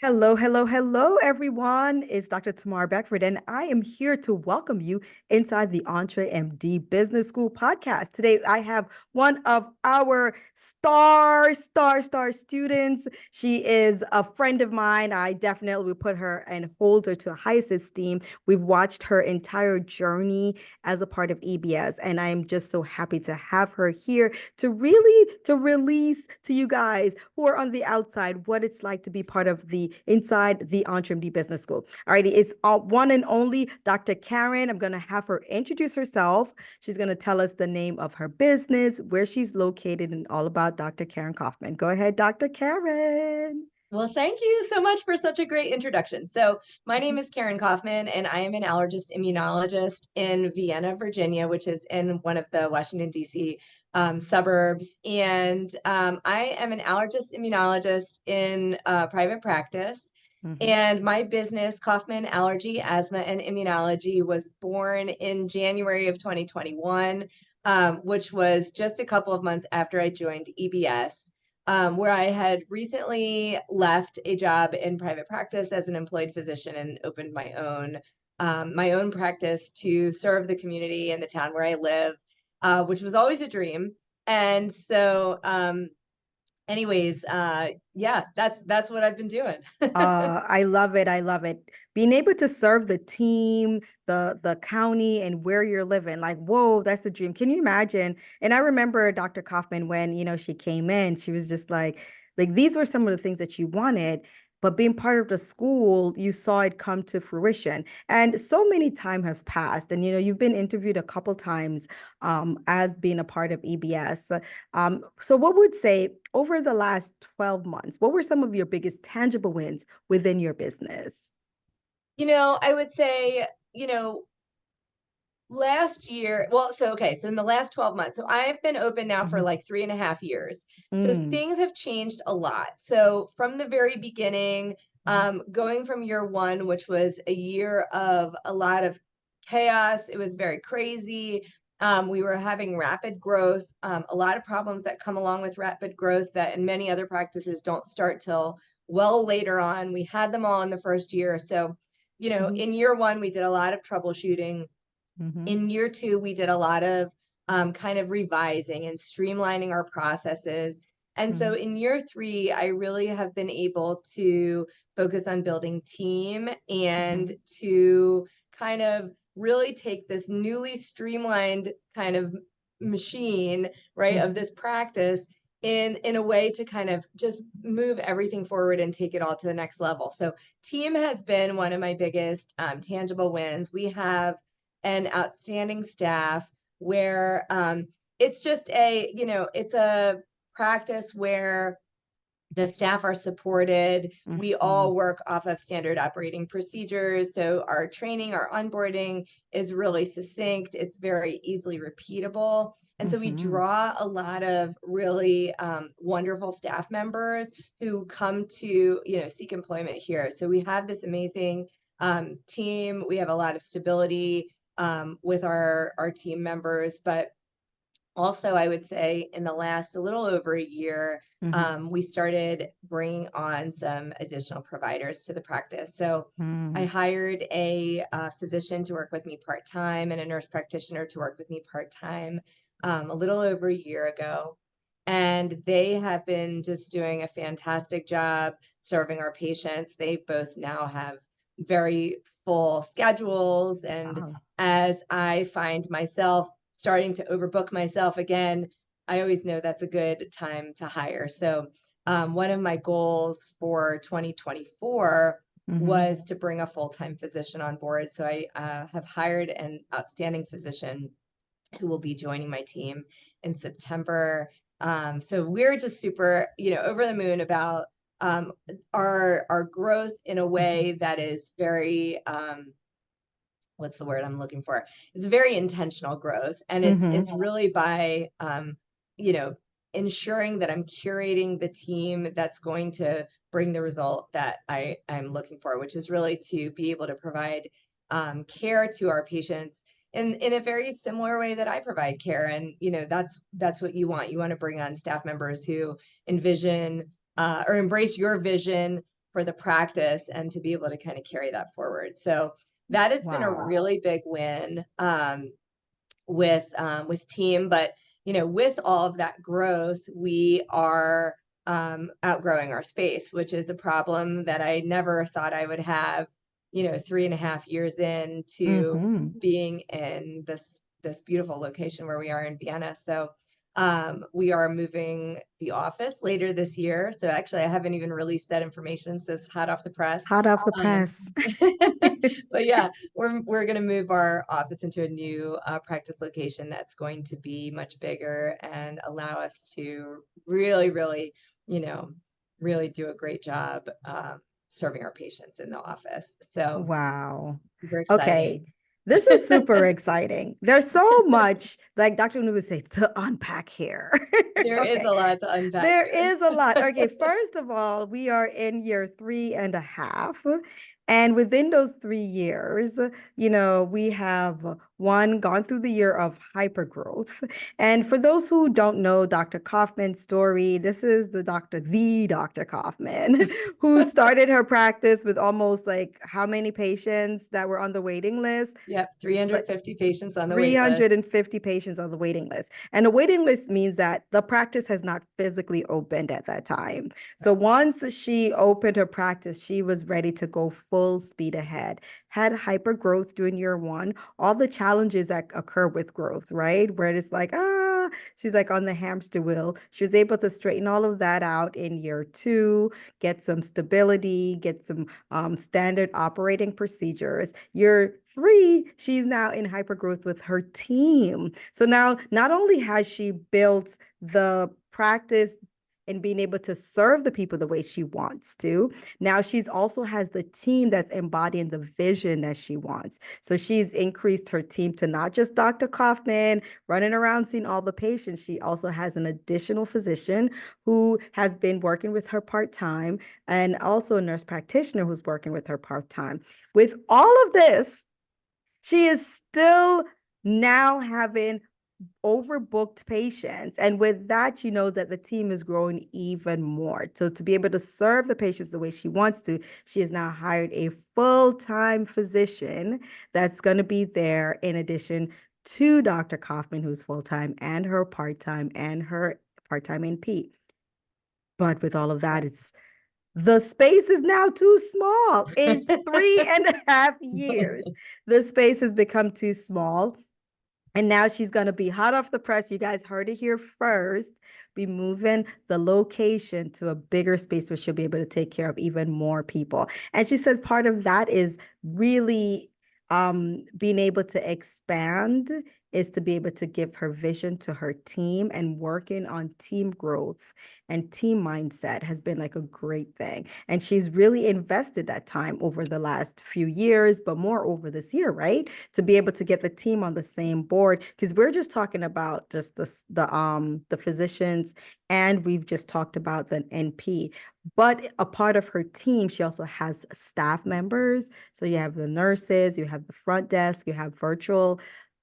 Hello, hello, hello, everyone. It's Dr. Tamar Beckford, and I am here to welcome you inside the EntreMD Business School podcast. Today, I have one of our star students. She is a friend of mine. I definitely would put her and hold her to highest esteem. We've watched her entire journey as a part of EBS, and I am just so happy to have her here to release to you guys who are on the outside what it's like to be part of the inside the EntreMD Business School. All righty, it's one and only Dr. Karen. I'm going to have her introduce herself. She's going to tell us the name of her business, where she's located, and all about Dr. Karen Kaufman. Go ahead, Dr. Karen. Well, thank you so much for such a great introduction. So, my name is Karen Kaufman, and I am an allergist immunologist in Vienna, Virginia, which is in one of the Washington, D.C. Suburbs. And I am an allergist immunologist in private practice. Mhm. And my business, Kaufman Allergy, Asthma, and Immunology, was born in January of 2021, which was just a couple of months after I joined EBS. Where I had recently left a job in private practice as an employed physician and opened my own practice to serve the community in the town where I live, which was always a dream. And so, yeah, that's what I've been doing. I love it. I love it. Being able to serve the team, the county, and where you're living, like, whoa, that's the dream. Can you imagine? And I remember Dr. Kaufman when, she came in, she was just like these were some of the things that you wanted, but being part of the school, you saw it come to fruition. And so many time has passed, and you've been interviewed a couple times as being a part of EBS. So what would say over the last 12 months, what were some of your biggest tangible wins within your business? I would say, last year, so in the last 12 months, so I've been open now for Mhm. like 3.5 years. So Mm. things have changed a lot. So from the very beginning, Mhm. going from year one, which was a year of a lot of chaos, it was very crazy. We were having rapid growth, a lot of problems that come along with rapid growth that in many other practices don't start till well later on. We had them all in the first year. So, Mhm. in year one, we did a lot of troubleshooting. Mhm. In year two, we did a lot of kind of revising and streamlining our processes. And so Mhm. in year three, I really have been able to focus on building team and Mhm. to kind of really take this newly streamlined kind of machine, right, of Mhm. this practice in a way to kind of just move everything forward and take it all to the next level. So team has been one of my biggest tangible wins. We have an outstanding staff where it's just it's a practice where the staff are supported. We Mhm. all work off of standard operating procedures. So our training, our onboarding is really succinct. It's very easily repeatable. And so we Mhm. draw a lot of really wonderful staff members who come to, seek employment here. So we have this amazing team. We have a lot of stability with our team members, but also, I would say in the last a little over a year, Mhm. we started bringing on some additional providers to the practice. So I Mhm. hired a physician to work with me part time and a nurse practitioner to work with me part time a little over a year ago. And they have been just doing a fantastic job serving our patients. They both now have very full schedules. And Wow. as I find myself starting to overbook myself again, I always know that's a good time to hire. So, one of my goals for 2024 Mhm. was to bring a full-time physician on board. So, I have hired an outstanding physician who will be joining my team in September. So, we're just super, over the moon about our growth in a Mhm. way that is very what's the word I'm looking for? It's very intentional growth, and it's Mhm. really by you know ensuring that I'm curating the team that's going to bring the result that I'm looking for, which is really to be able to provide care to our patients in a very similar way that I provide care. And that's what you want. You want to bring on staff members who envision or embrace your vision for the practice and to be able to kind of carry that forward. So that has been a Wow. really big win with team. But with all of that growth, we are outgrowing our space, which is a problem that I never thought I would have 3.5 years into Mm-hmm. being in this beautiful location where we are in Vienna. So we are moving the office later this year. So actually, I haven't even released that information. So it's hot off the press. Hot off the Um, press. but yeah, we're going to move our office into a new practice location that's going to be much bigger and allow us to really, really, really do a great job serving our patients in the office. So Wow. super exciting. Okay. This is super exciting. There's so much, like Dr. Unu would say, to unpack here. There is Okay. a lot to unpack There here. is a lot. Okay, first of all, we are in year 3.5. And within those 3 years, we have one gone through the year of hypergrowth. And for those who don't know Dr. Kaufman's story, this is the Dr. Kaufman, who started her practice with almost like how many patients that were on the waiting list? Yep, Like 350 patients on the wait list. 350 patients on the waiting list. And the waiting list means that the practice has not physically opened at that time. So once she opened her practice, she was ready to go full speed ahead. Had hyper growth during year one, all the challenges that occur with growth, right? Where it's like, she's like on the hamster wheel. She was able to straighten all of that out in year two, get some stability, get some standard operating procedures. Year three, she's now in hypergrowth with her team. So now not only has she built the practice and being able to serve the people the way she wants to, now she's also has the team that's embodying the vision that she wants. So she's increased her team to not just Dr. Kaufman running around seeing all the patients. She also has an additional physician who has been working with her part-time, and also a nurse practitioner who's working with her part-time. With all of this, she is still now having overbooked patients. And with that, she knows that the team is growing even more. So to be able to serve the patients the way she wants to, she has now hired a full-time physician that's going to be there in addition to Dr. Kaufman, who's full-time, and her part-time NP. But with all of that, the space is now too small. In 3.5 years, the space has become too small. And now she's going to be hot off the press. You guys heard it here first. Be moving the location to a bigger space where she'll be able to take care of even more people. And she says part of that is really being able to expand, is to be able to give her vision to her team, and working on team growth and team mindset has been like a great thing. And she's really invested that time over the last few years, but more over this year, right? To be able to get the team on the same board, because we're just talking about just the physicians, and we've just talked about the NP. But a part of her team, she also has staff members. So you have the nurses, you have the front desk, you have virtual,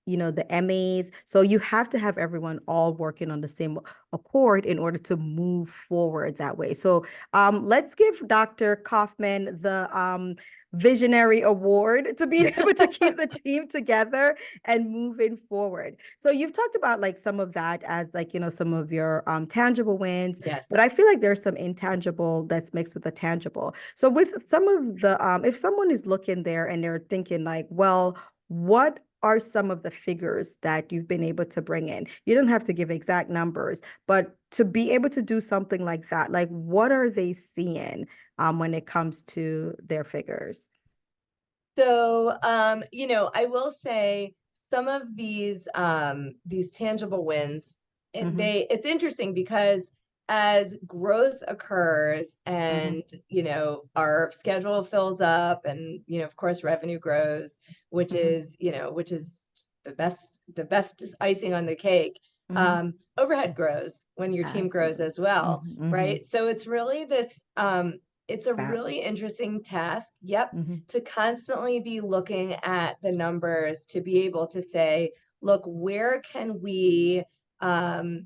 the MAs. So you have to have everyone all working on the same accord in order to move forward that way. So let's give Dr. Kaufman the visionary award to be able to keep the team together and moving forward. So you've talked about like some of that as like, some of your tangible wins, Yes. but I feel like there's some intangible that's mixed with the tangible. So with some of the, if someone is looking there and they're thinking like, well, what are some of the figures that you've been able to bring in? You don't have to give exact numbers, but to be able to do something like that, like what are they seeing when it comes to their figures? So, I will say some of these tangible wins, Mm-hmm. it's interesting because as growth occurs Mm-hmm. and, our schedule fills up and, of course, revenue grows, which Mm-hmm. is, which is the best icing on the cake. Mm-hmm. Overhead grows when your team grows Absolutely. as well, Mm-hmm. Mm-hmm. right? So it's really this, it's a really Balance. interesting task. Yep, Mm-hmm. to constantly be looking at the numbers to be able to say, look, where can we address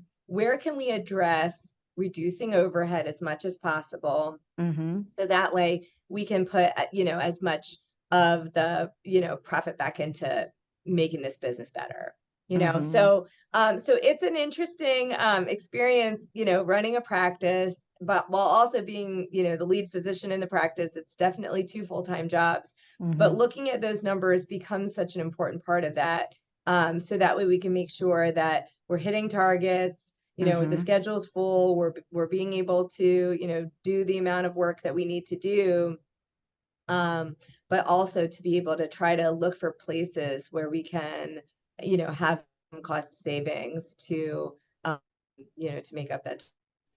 reducing overhead as much as possible So that way we can put, as much of the, profit back into making this business better. So it's an interesting experience, running a practice, but while also being, the lead physician in the practice. It's definitely two full-time jobs, but looking at those numbers becomes such an important part of that. So that way we can make sure that we're hitting targets, the schedule's full, we're being able to, do the amount of work that we need to do. But also to be able to try to look for places where we can, have some cost savings to make up that.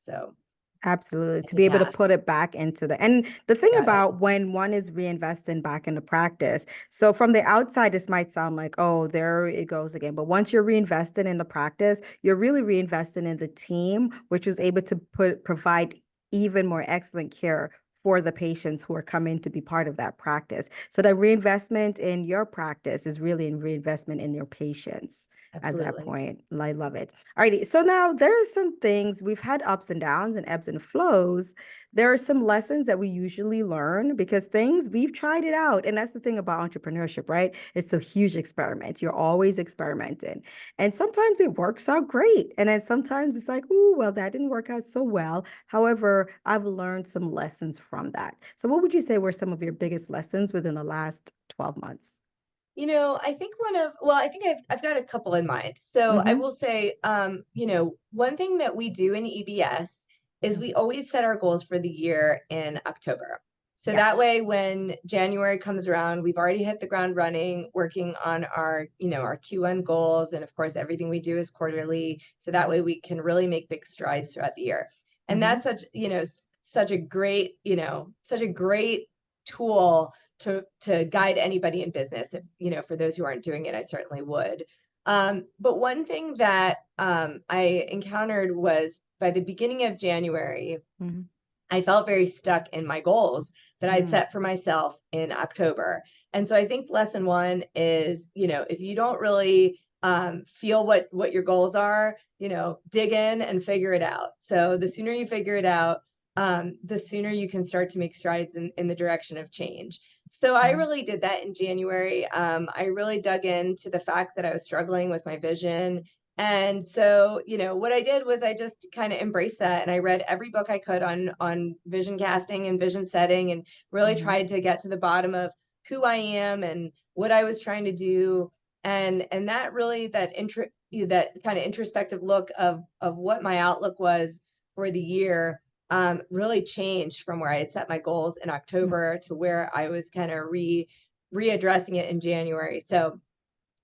So Absolutely. it's To a be able to task. put it back into and the thing Got it. about when one is reinvesting back into practice. So from the outside, this might sound like, oh, there it goes again. But once you're reinvesting in the practice, you're really reinvesting in the team, which was able to provide even more excellent care for the patients who are coming to be part of that practice. So the reinvestment in your practice is really a reinvestment in your patients at that Absolutely. point. I love it. Alrighty, so now there are some things we've had ups and downs and ebbs and flows. There are some lessons that we usually learn because things we've tried it out. And that's the thing about entrepreneurship, right? It's a huge experiment. You're always experimenting. And sometimes it works out great. And then sometimes it's like, oh, well, that didn't work out so well. However, I've learned some lessons from that. So, what would you say were some of your biggest lessons within the last 12 months? I think I think I've got a couple in mind. So I Mm-hmm. will say, one thing that we do in EBS is we always set our goals for the year in October. So Yes. that way, when January comes around, we've already hit the ground running, working on our Q1 goals. And of course, everything we do is quarterly. So that way we can really make big strides throughout the year. And Mm-hmm. that's such a great, such a great tool to guide anybody in business. If for those who aren't doing it, I certainly would. But one thing that I encountered was by the beginning of January, Mm-hmm. I felt very stuck in my goals that I'd Mm-hmm. set for myself in October. And so I think lesson one is, if you don't really feel what your goals are, dig in and figure it out. So the sooner you figure it out, the sooner you can start to make strides in the direction of change. So I really did that in January. I really dug into the fact that I was struggling with my vision. And so, what I did was I just kind of embraced that, and I read every book I could on vision casting and vision setting, and really Mm-hmm. tried to get to the bottom of who I am and what I was trying to do. And that really that kind of introspective look of what my outlook was for the year really changed from where I had set my goals in October to where I was kind of readdressing it in January. So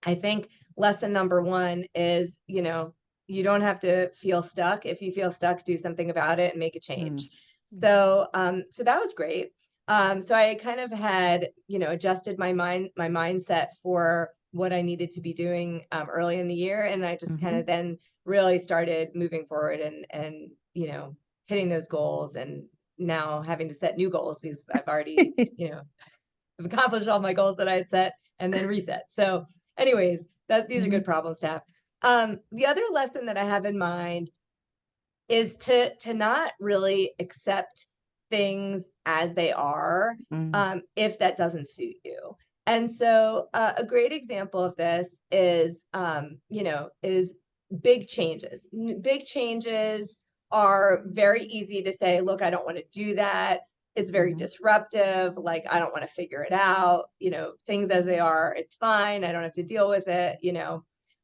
I think lesson number one is, you don't have to feel stuck. If you feel stuck, do something about it and make a change. Mm-hmm. So that was great. So I kind of had, adjusted my mindset for what I needed to be doing early in the year, and I just kind Mm-hmm. of then really started moving forward and hitting those goals, and now having to set new goals because I've already have accomplished all my goals that I had set and then reset. So anyways, these are Mm-hmm. good problems to have. The other lesson that I have in mind is to not really accept things as they are, if that doesn't suit you. And so a great example of this is big changes. Big changes are very easy to say, look, I don't want to do that. It's very Mm-hmm. disruptive. Like, I don't want to figure it out. Things as they are, it's fine. I don't have to deal with it.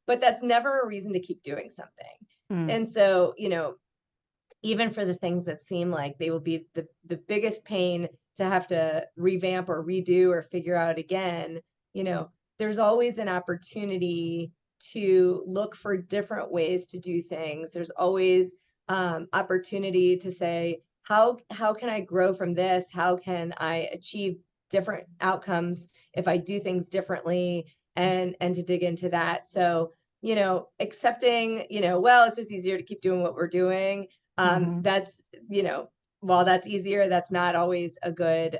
But that's never a reason to keep doing something. Mm-hmm. And so, even for the things that seem like they will be the biggest pain to have to revamp or redo or figure out again, there's always an opportunity to look for different ways to do things. There's always opportunity to say, how can I grow from this? How can I achieve different outcomes if I do things differently? And to dig into that. So, accepting, well, it's just easier to keep doing what we're doing. Mm-hmm. That's, while that's easier, that's not always a good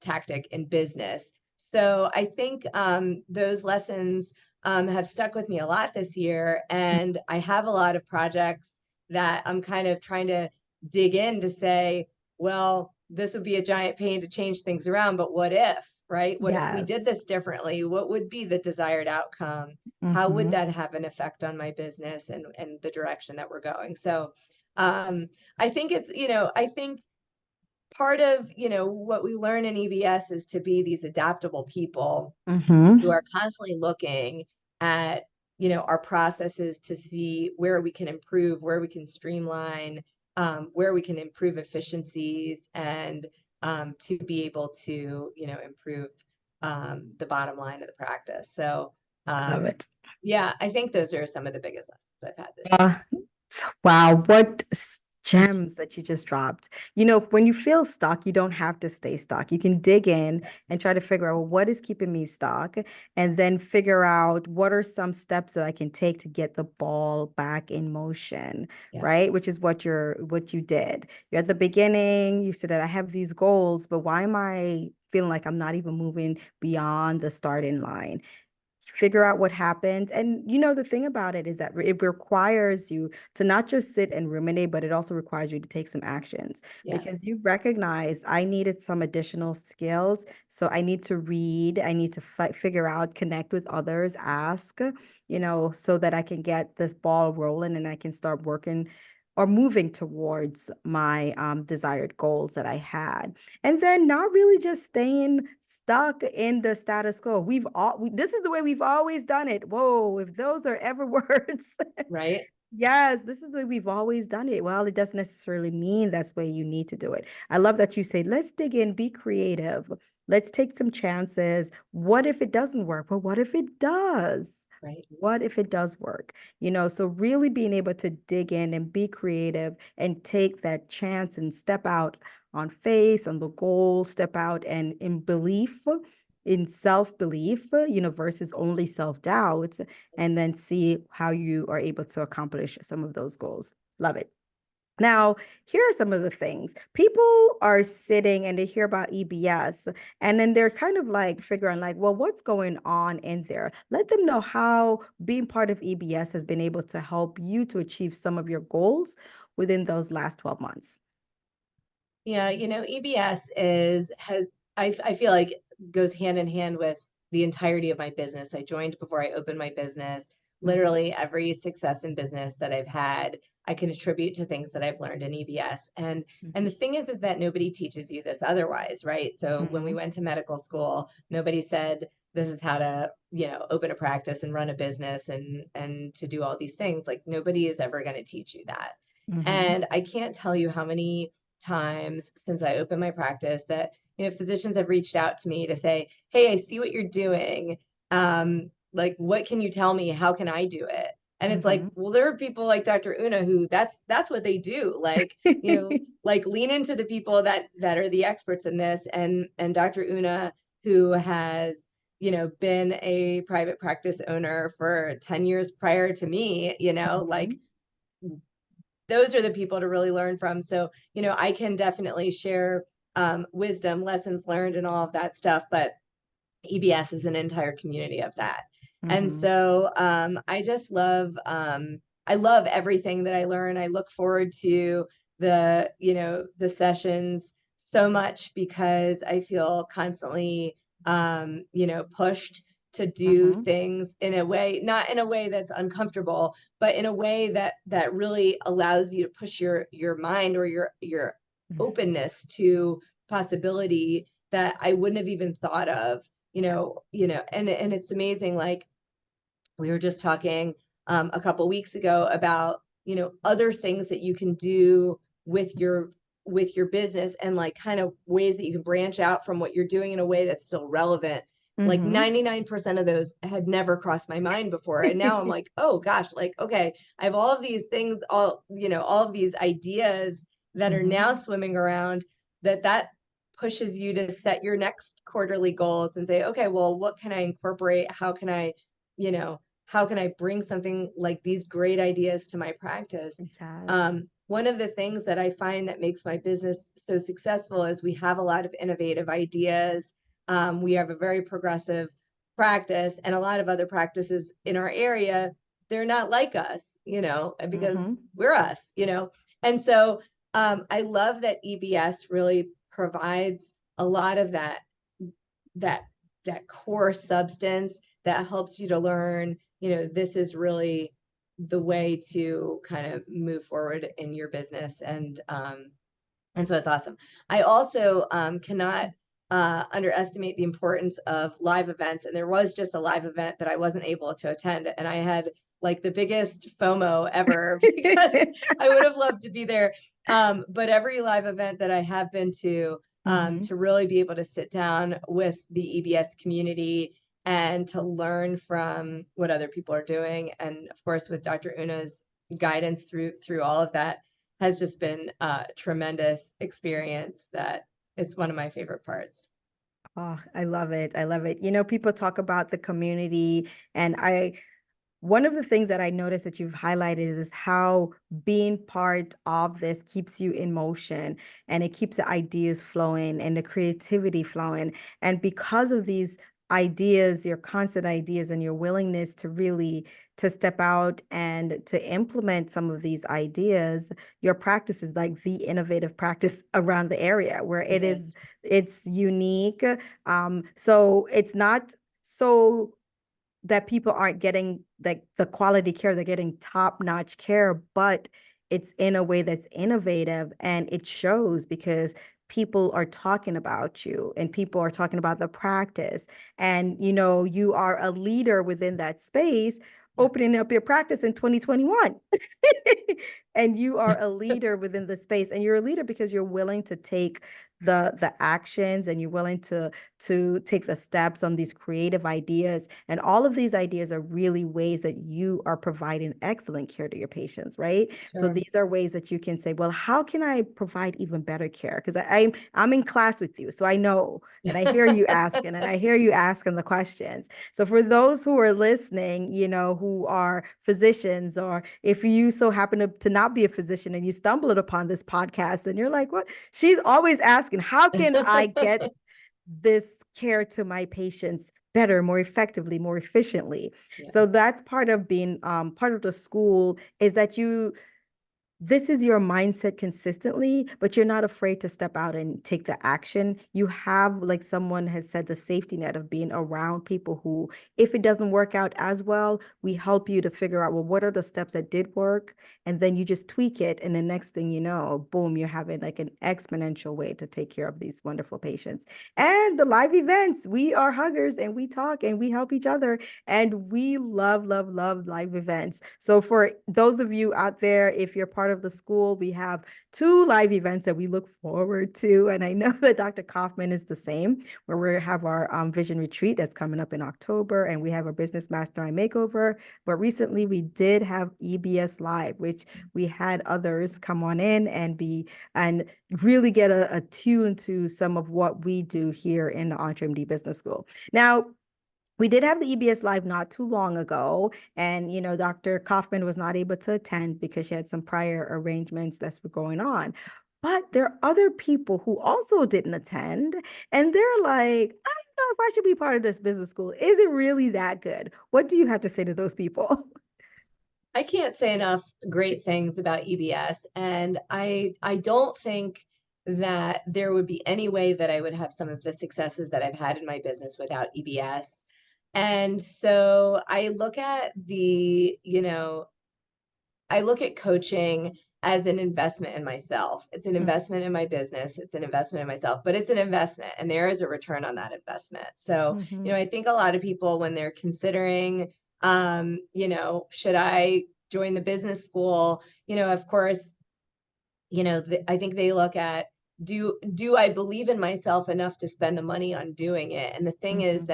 tactic in business. So I think those lessons have stuck with me a lot this year, and I have a lot of projects that I'm kind of trying to dig in to say, well, this would be a giant pain to change things around, but what if, right? What if we did Yes. this differently? What would be the desired outcome? How would Mm-hmm. that have an effect on my business and the direction that we're going? So I think it's, I think part of, what we learn in EBS is to be these adaptable people who Mm-hmm. are constantly looking at, our processes to see where we can improve, where we can streamline, where we can improve efficiencies, and to be able to, improve the bottom line of the practice. So, Love um, it. yeah, I think those are some of the biggest lessons I've had this year. Uh, wow, what gems that you just dropped. When you feel stuck, you don't have to stay stuck. You can dig in and try to figure out, well, what is keeping me stuck, and then figure out what are some steps that I can take to get the ball back in motion, Yeah, right? Which is what you did. You're at the beginning, you said that I have these goals, but why am I feeling like I'm not even moving beyond the starting line? Figure out what happened. And the thing about it is that it requires you to not just sit and ruminate, but it also requires you to take some actions yeah, because you recognize I needed some additional skills. So I need to read, I need to figure out, connect with others, ask, so that I can get this ball rolling and I can start working or moving towards my desired goals that I had. And then not really just staying stuck in the status quo. This is the way we've always done it. Whoa, if those are ever words. right. Yes, this is the way we've always done it. Well, it doesn't necessarily mean that's the way you need to do it. I love that you say, let's dig in, be creative. Let's take some chances. What if it doesn't work? Well, what if it does? Right. What if it does work? So really being able to dig in and be creative and take that chance and step out on faith, on the goal, step out and in belief, in self-belief, versus only self-doubt, and then see how you are able to accomplish some of those goals. Love it. Now, here are some of the things. People are sitting and they hear about EBS, and then they're kind of like figuring like, well, what's going on in there? Let them know how being part of EBS has been able to help you to achieve some of your goals within those last 12 months. Yeah, EBS I feel like goes hand in hand with the entirety of my business. I joined before I opened my business. Mhm, Literally every success in business that I've had, I can attribute to things that I've learned in EBS. And the mhm, thing is that nobody teaches you this otherwise, right? So when we mhm, went to medical school, nobody said this is how to, open a practice and run a business and to do all these things. Like nobody is ever going to teach you that. mhm, And I can't tell you how many times since I opened my practice that physicians have reached out to me to say, "Hey, I see what you're doing. Like, what can you tell me? How can I do it?" And it's like, mhm. well, there are people like Dr. Una who that's what they do. Like, like lean into the people that are the experts in this. And Dr. Una, who has been a private practice owner for 10 years prior to me, like Mhm, those are the people to really learn from. So, I can definitely share wisdom, lessons learned, and all of that stuff. But EBS is an entire community of that. And mhm, so I love everything that I learn. I look forward to the sessions so much because I feel constantly, pushed to do mhm. things in a way, not in a way that's uncomfortable, but in a way that really allows you to push your mind or your openness to possibility that I wouldn't have even thought of, Yes. and it's amazing. Like we were just talking a couple weeks ago about, other things that you can do with your business and like kind of ways that you can branch out from what you're doing in a way that's still relevant. Like Mhm. 99% of those had never crossed my mind before. And now I'm like, oh gosh, like, okay, I have all of these things, all of these ideas that are now Mhm. swimming around that pushes you to set your next quarterly goals and say, okay, well, what can I incorporate? You know, how can I bring something like these great ideas to my practice? Yes. One of the things that I find that makes my business so successful is we have a lot of innovative ideas. We have a very progressive practice, and a lot of other practices in our area, they're not like us, because Mhm. we're us. And so I love that EBS really provides a lot of that that core substance that helps you to learn, this is really the way to kind of move forward in your business. And so it's awesome. I also cannot underestimate the importance of live events. And there was just a live event that I wasn't able to attend. And I had like the biggest FOMO ever because I would have loved to be there. But every live event that I have been to really be able to sit down with the EBS community and to learn from what other people are doing. And of course, with Dr. Una's guidance through all of that, has just been a tremendous experience that it's one of my favorite parts. Oh, I love it. I love it. People talk about the community, and one of the things that I noticed that you've highlighted is how being part of this keeps you in motion, and it keeps the ideas flowing and the creativity flowing. And because of these ideas, your constant ideas and your willingness to really to step out and to implement some of these ideas, your practice is like the innovative practice around the area where It is. it's unique. So it's not so that people aren't getting like the quality care, they're getting top-notch care, but it's in a way that's innovative, and it shows because people are talking about you and people are talking about the practice, and you are a leader within that space, Yeah. opening up your practice in 2021. And you are a leader within the space, and you're a leader because you're willing to take the actions, and you're willing to take the steps on these creative ideas. And all of these ideas are really ways that you are providing excellent care to your patients, right? So Sure. these are ways that you can say, well, how can I provide even better care? Because I'm in class with you, so I know, and I hear you asking, and I hear you asking the questions. So for those who are listening, who are physicians, or if you so happen to not be a physician and you stumbled upon this podcast and you're like, what? She's always asking, how can I get this care to my patients better, more effectively, more efficiently? Yeah. So that's part of being part of the school, is that this is your mindset consistently, but you're not afraid to step out and take the action. You have, like someone has said, the safety net of being around people who, if it doesn't work out as well, we help you to figure out, well, what are the steps that did work? And then you just tweak it. And the next thing you know, boom, you're having like an exponential way to take care of these wonderful patients. And the live events, we are huggers and we talk and we help each other. And we love, love, love live events. So for those of you out there, if you're part of the school, we have 2 live events that we look forward to. And I know that Dr. Kaufman is the same, where we have our vision retreat that's coming up in October, and we have a business mastermind makeover. But recently we did have EBS Live, which we had others come on in and really get a tune to some of what we do here in the EntreMD Business School. Now, we did have the EBS Live not too long ago, and Dr. Kaufman was not able to attend because she had some prior arrangements that were going on. But there are other people who also didn't attend, and they're like, I don't know if I should be part of this business school. Is it really that good? What do you have to say to those people? I can't say enough great things about EBS, and I don't think that there would be any way that I would have some of the successes that I've had in my business without EBS. And so I look at coaching as an investment in myself. It's an investment in my business. It's an investment in myself, but it's an investment, and there is a return on that investment. So, Mm-hmm. I think a lot of people, when they're considering, should I join the business school? Of course, I think they look at, do I believe in myself enough to spend the money on doing it? And the thing is Mm-hmm.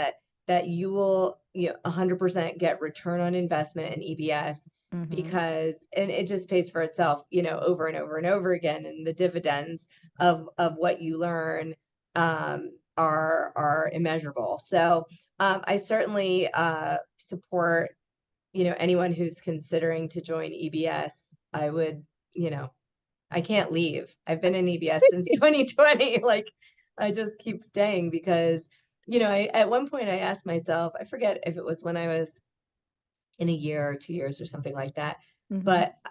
that you will 100% get return on investment in EBS, Mm-hmm. because and it just pays for itself, over and over and over again, and the dividends of what you learn are immeasurable. So I certainly support anyone who's considering to join EBS. I would, I can't leave. I've been in EBS since 2020. Like, I just keep staying because, at one point I asked myself, I forget if it was when I was in a year or 2 years or something like that, Mm-hmm.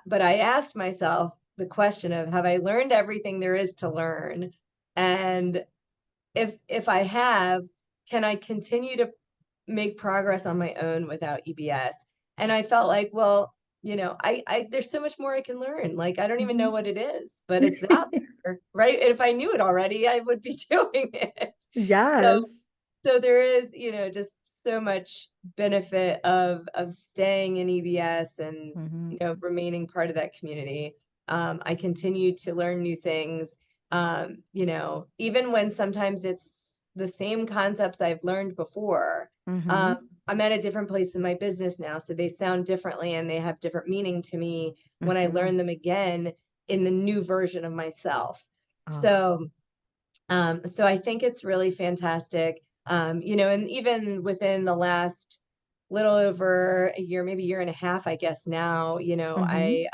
but I asked myself, the question of, have I learned everything there is to learn? And if I have, can I continue to make progress on my own without EBS? And I felt like, well, I there's so much more I can learn. Like, I don't even know Mhm. what it is, but it's out there, right? And if I knew it already, I would be doing it. So Yes. so there is, just so much benefit of staying in EBS and, Mhm. remaining part of that community. I continue to learn new things, even when sometimes it's the same concepts I've learned before. Mhm. I'm at a different place in my business now, so they sound differently and they have different meaning to me when I Mhm. learn them again in the new version of myself. Oh. So I think it's really fantastic. And even within the last little over a year, maybe year and a half, I guess now, Mhm.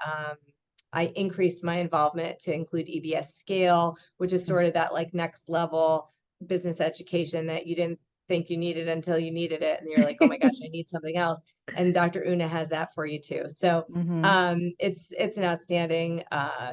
I increased my involvement to include EBS Scale, which is Mhm. sort of that like next level business education that you didn't think you needed until you needed it, and you're like, oh my gosh, I need something else. And Dr. Una has that for you too. So Mhm. it's an outstanding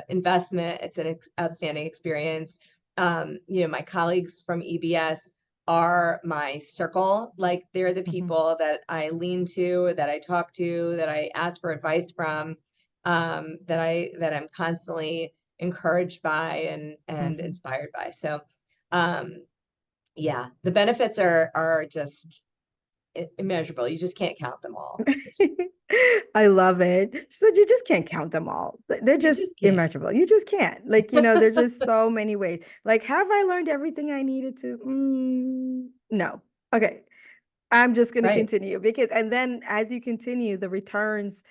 investment. It's an outstanding experience. My colleagues from EBS are my circle. Like, they're the Mhm. people that I lean to, that I talk to, that I ask for advice from, that I'm constantly encouraged by and Mhm. inspired by. So, um, yeah, the benefits are just immeasurable. You just can't count them all. I love it. She said, you just can't count them all. They're You just just can't. immeasurable. You just can't. there's just so many ways. Like, have I learned everything I needed to? No. Okay. I'm just going to Right. continue and then as you continue, the returns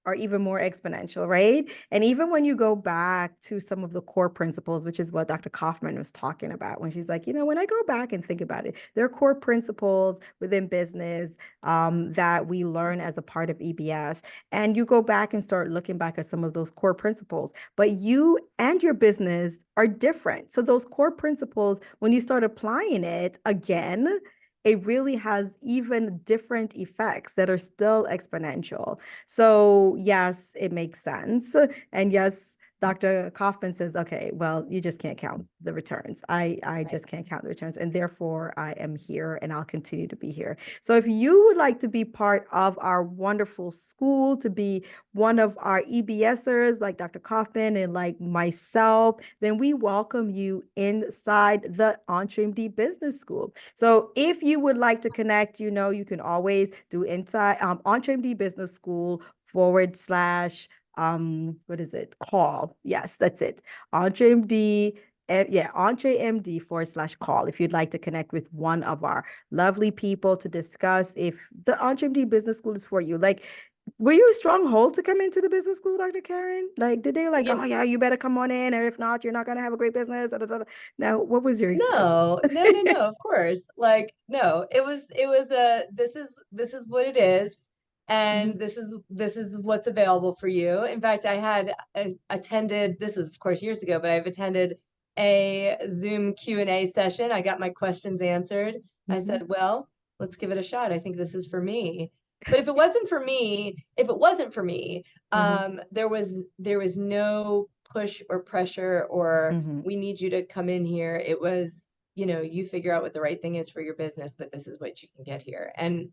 are even more exponential, right? And even when you go back to some of the core principles, which is what Dr. Kaufman was talking about, when she's like, when I go back and think about it, there are core principles within business that we learn as a part of EBS. And you go back and start looking back at some of those core principles, but you and your business are different. So those core principles, when you start applying it again, it really has even different effects that are still exponential. So, yes, it makes sense. And yes, Dr. Kaufman says, okay, well, you just can't count the returns. I Right. just can't count the returns. And therefore, I am here and I'll continue to be here. So, if you would like to be part of our wonderful school, to be one of our EBSers like Dr. Kaufman and like myself, then we welcome you inside the EntreMD Business School. So if you would like to connect, you can always do inside EntreMD Business School / what is it? Call. Yes, that's it. EntreMD. EntreMD / call if you'd like to connect with one of our lovely people to discuss if the EntreMD Business School is for you. Like, were you a stronghold to come into the business school, Dr. Karen? Like, did they like, oh You, yeah, you better come on in, or if not, you're not gonna have a great business. Da, da, da. Now, what was your experience? No, no, no, no, of course. Like, no, it was this is what it is, and Mhm. this is what's available for you. In fact, I had attended, this is of course years ago, but I've attended a Zoom Q&A session. I got my questions answered. I Mhm. said, well, let's give it a shot. I think this is for me. But if it wasn't for me, Mhm. there was no push or pressure or Mhm. we need you to come in here. It was, you figure out what the right thing is for your business, but this is what you can get here. And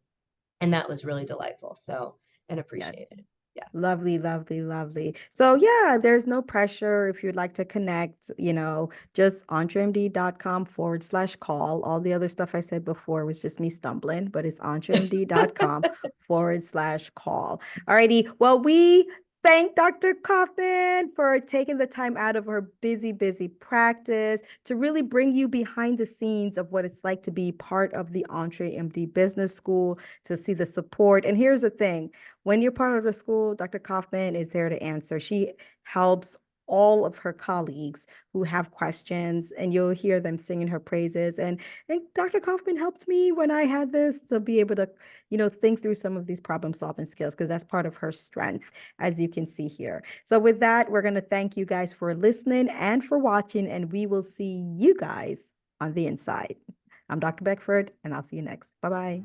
that was really delightful. So, and Yes. appreciated. Yeah. Lovely, lovely, lovely. So yeah, there's no pressure if you'd like to connect, just entremd.com / call. All the other stuff I said before was just me stumbling, but it's entremd.com / call. Alrighty. Well, we thank Dr. Kaufman for taking the time out of her busy, busy practice to really bring you behind the scenes of what it's like to be part of the EntreMD Business School, to see the support. And here's the thing. When you're part of the school, Dr. Kaufman is there to answer. She helps all of her colleagues who have questions, and you'll hear them singing her praises. And Dr. Kaufman helped me when I had this to be able to, think through some of these problem solving skills, because that's part of her strength, as you can see here. So with that, we're going to thank you guys for listening and for watching, and we will see you guys on the inside. I'm Dr. Beckford, and I'll see you next. Bye-bye.